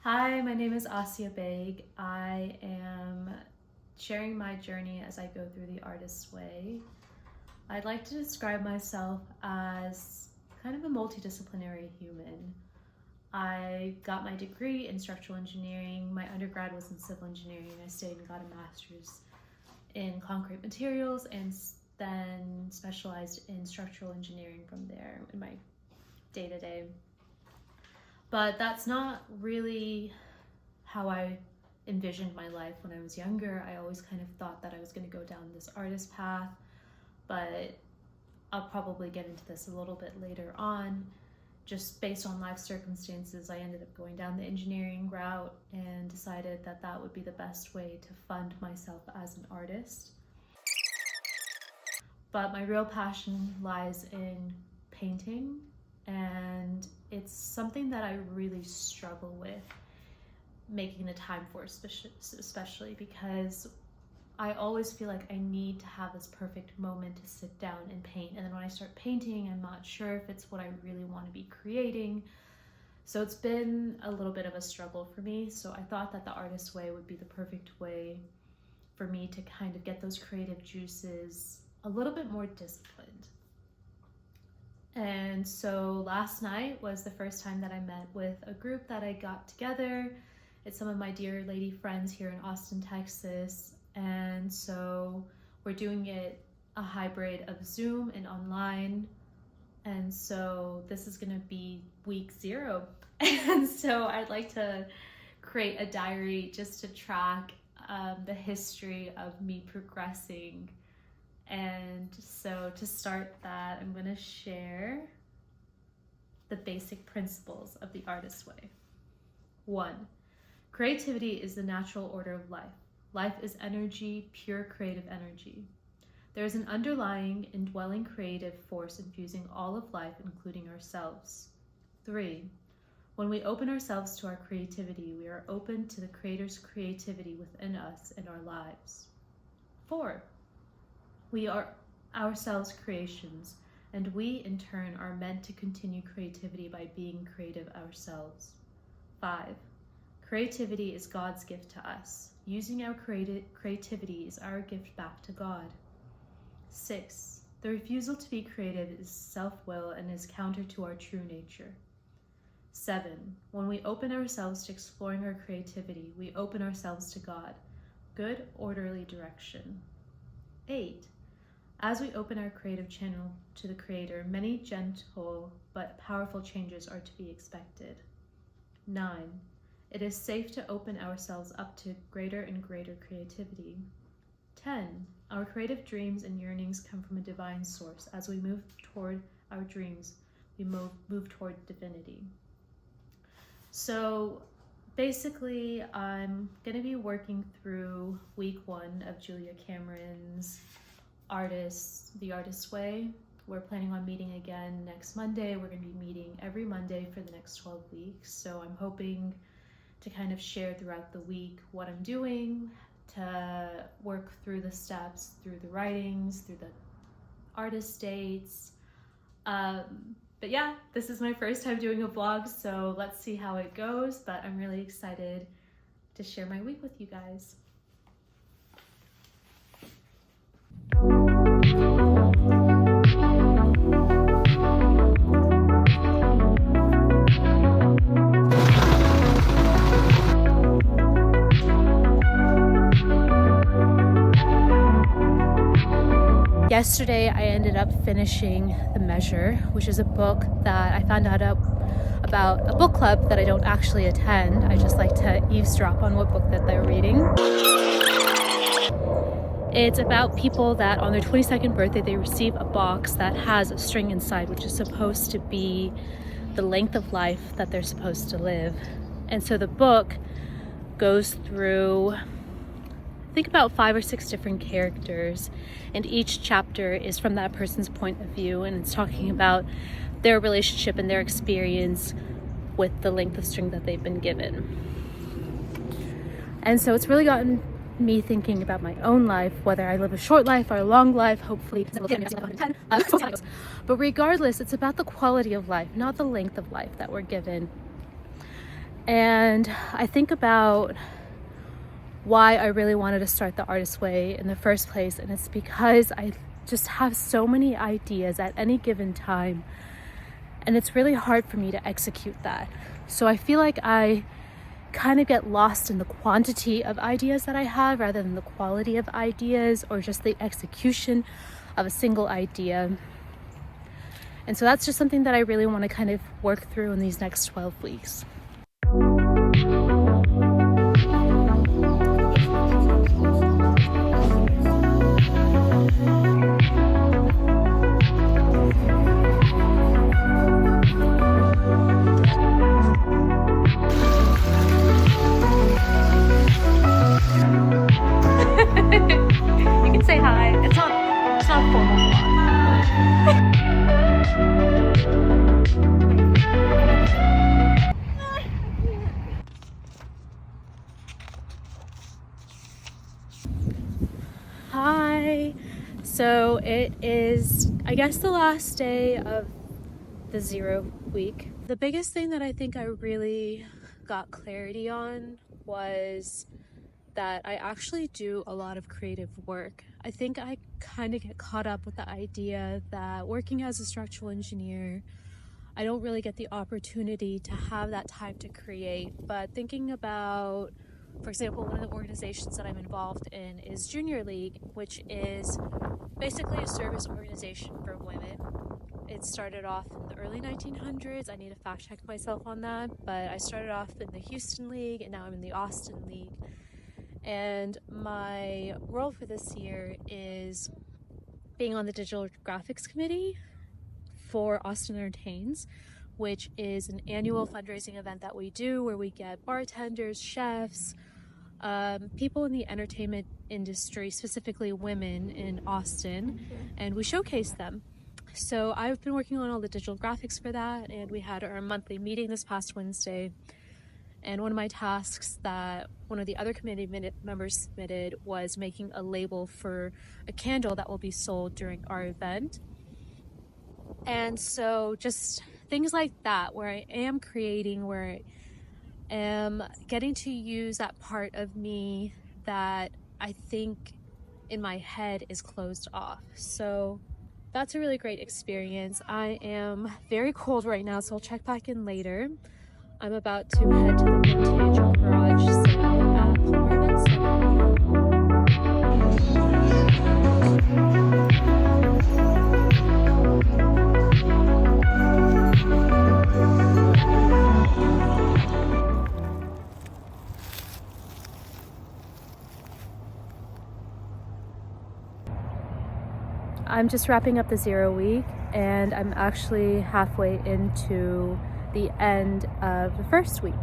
Hi, my name is Asya Beg. I am sharing my journey as I go through the artist's way. I'd like to describe myself as kind of a multidisciplinary human. I got my degree in structural engineering. My undergrad was in civil engineering. I stayed and got a master's in concrete materials and then specialized in structural engineering from there in my day-to-day. But that's not really how I envisioned my life when I was younger. I always kind of thought that I was going to go down this artist path, but I'll probably get into this a little bit later on. Just based on life circumstances, I ended up going down the engineering route and decided that that would be the best way to fund myself as an artist. But my real passion lies in painting, and it's something that I really struggle with making the time for, especially because I always feel like I need to have this perfect moment to sit down and paint. And then when I start painting, I'm not sure if it's what I really want to be creating. So it's been a little bit of a struggle for me. So I thought that the artist's way would be the perfect way for me to kind of get those creative juices a little bit more disciplined. And so last night was the first time that I met with a group that I got together. It's some of my dear lady friends here in Austin, Texas. And so we're doing it a hybrid of Zoom and online. And so this is gonna be week 0. And so I'd like to create a diary just to track the history of me progressing. And so to start that, I'm gonna share the basic principles of the artist's way. 1, creativity is the natural order of life. Life is energy, pure creative energy. There is an underlying, indwelling creative force infusing all of life, including ourselves. 3, when we open ourselves to our creativity, we are open to the Creator's creativity within us and our lives. 4, we are ourselves creations, and we, in turn, are meant to continue creativity by being creative ourselves. 5, creativity is God's gift to us. Using our creativity is our gift back to God. 6, the refusal to be creative is self-will and is counter to our true nature. 7, when we open ourselves to exploring our creativity, we open ourselves to God, good, orderly direction. 8, as we open our creative channel to the Creator, many gentle but powerful changes are to be expected. 9, it is safe to open ourselves up to greater and greater creativity. 10, our creative dreams and yearnings come from a divine source. As we move toward our dreams, we move toward divinity. So basically, I'm going to be working through week 1 of Julia Cameron's The Artist's Way. We're planning on meeting again next Monday. We're going to be meeting every Monday for the next 12 weeks. So I'm hoping to kind of share throughout the week what I'm doing, to work through the steps, through the writings, through the artist dates. But yeah, this is my first time doing a vlog, so let's see how it goes. But I'm really excited to share my week with you guys. Yesterday, I ended up finishing The Measure, which is a book that I found out about a book club that I don't actually attend. I just like to eavesdrop on what book that they're reading. It's about people that on their 22nd birthday, they receive a box that has a string inside, which is supposed to be the length of life that they're supposed to live. And so the book goes through, I think, about 5 or 6 different characters, and each chapter is from that person's point of view, and it's talking about their relationship and their experience with the length of string that they've been given. And so it's really gotten me thinking about my own life, whether I live a short life or a long life, hopefully. But regardless, it's about the quality of life, not the length of life that we're given. And I think about why I really wanted to start the Artist Way in the first place, and it's because I just have so many ideas at any given time, and it's really hard for me to execute that. So I feel like I kind of get lost in the quantity of ideas that I have rather than the quality of ideas or just the execution of a single idea. And so that's just something that I really want to kind of work through in these next 12 weeks. You can say hi. It's not a formal vlog. Hi. So it is, I guess, the last day of the 0 week. The biggest thing that I think I really got clarity on was that I actually do a lot of creative work. I think I kind of get caught up with the idea that working as a structural engineer, I don't really get the opportunity to have that time to create. But thinking about, for example, one of the organizations that I'm involved in is Junior League, which is basically a service organization for women. It started off in the early 1900s. I need to fact check myself on that, but I started off in the Houston League and now I'm in the Austin League. And my role for this year is being on the digital graphics committee for Austin Entertains, which is an annual fundraising event that we do where we get bartenders, chefs, people in the entertainment industry, specifically women in Austin, and we showcase them. So I've been working on all the digital graphics for that, and we had our monthly meeting this past Wednesday. And one of my tasks that one of the other committee members submitted was making a label for a candle that will be sold during our event. And so just things like that, where I am creating, where I am getting to use that part of me that I think in my head is closed off. So that's a really great experience. I am very cold right now, so I'll check back in later. I'm about to head to the vintage garage sale at Palmer Event Center. I'm just wrapping up the 0 week, and I'm actually halfway into the end of the first week.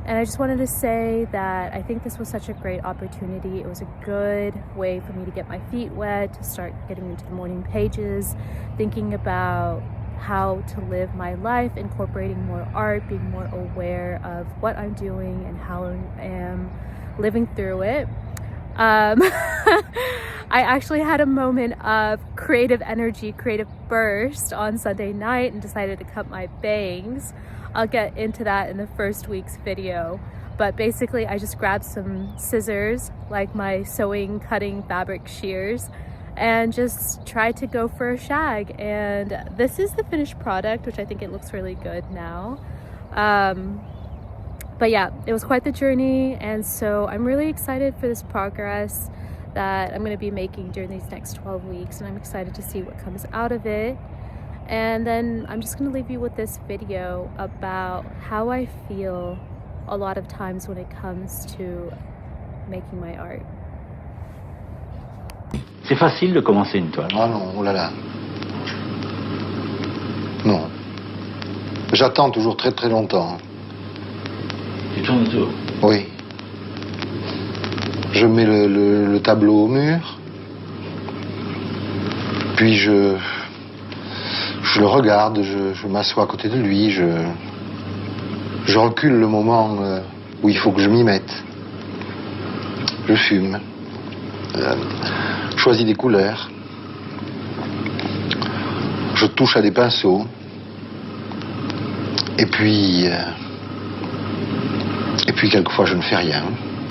And I just wanted to say that I think this was such a great opportunity. It was a good way for me to get my feet wet, to start getting into the morning pages, thinking about how to live my life, incorporating more art, being more aware of what I'm doing and how I am living through it. I actually had a moment of creative energy, creative burst on Sunday night and decided to cut my bangs. I'll get into that in the first week's video, but basically I just grabbed some scissors, like my sewing, cutting fabric shears, and just tried to go for a shag. And this is the finished product, which I think it looks really good now. But yeah, it was quite the journey, and so I'm really excited for this progress that I'm going to be making during these next 12 weeks, and I'm excited to see what comes out of it. And then I'm just going to leave you with this video about how I feel a lot of times when it comes to making my art. C'est facile de commencer une toile. Ah non, oh là là. Non. J'attends toujours très très longtemps. Tu tournes autour. Oui. Je mets le tableau au mur, puis je le regarde, je m'assois à côté de lui, je recule le moment où il faut que je m'y mette. Je fume, choisis des couleurs, je touche à des pinceaux, et puis puis quelquefois je ne fais rien.